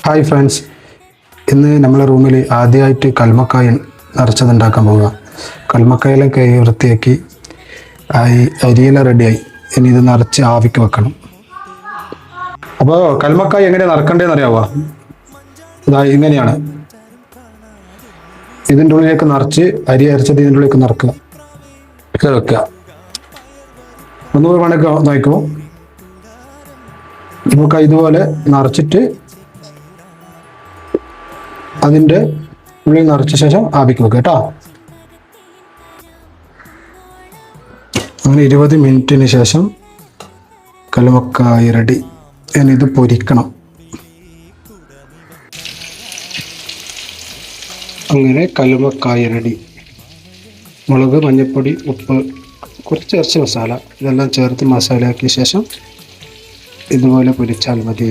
Hi friends, ഇന്ന് നമ്മളെ റൂമിൽ ആദ്യമായിട്ട് കൽമക്കായ നിറച്ചതുണ്ടാക്കാൻ പോവുക. കൽമക്കായെല്ലാം കൈ വൃത്തിയാക്കി അരിയെല്ലാം റെഡിയായി. ഇനി ഇത് നിറച്ച് ആവിക്ക് വെക്കണം. അപ്പോൾ കൽമക്കായ എങ്ങനെയാണ് നിറക്കേണ്ടതെന്ന് അറിയാവോ? ഇങ്ങനെയാണ്. ഇതിൻ്റെ ഉള്ളിലേക്ക് നിറച്ച് അരി അരച്ചത് ഇതിൻ്റെ ഉള്ളിലേക്ക് നിറക്കുക, വെക്കുക. ഒന്നുകൂടി പണക്ക് നോക്കുമോ? നമുക്ക് ഇതുപോലെ നിറച്ചിട്ട് അതിൻ്റെ ഉള്ളിൽ നിറച്ച ശേഷം ആവിക്ക് വെക്കുക കേട്ടോ. അങ്ങനെ 20 മിനിറ്റിന് ശേഷം കൽമക്കായ റെഡി. ഇനി ഇത് പൊരിക്കണം. അങ്ങനെ കൽമക്കായ റെഡി. മുളക്, മഞ്ഞൾപ്പൊടി, ഉപ്പ്, കുറച്ച് ഇറച്ചി മസാല ഇതെല്ലാം ചേർത്ത് മസാലയാക്കിയ ശേഷം ഇതുപോലെ പൊരിച്ചാൽ മതി.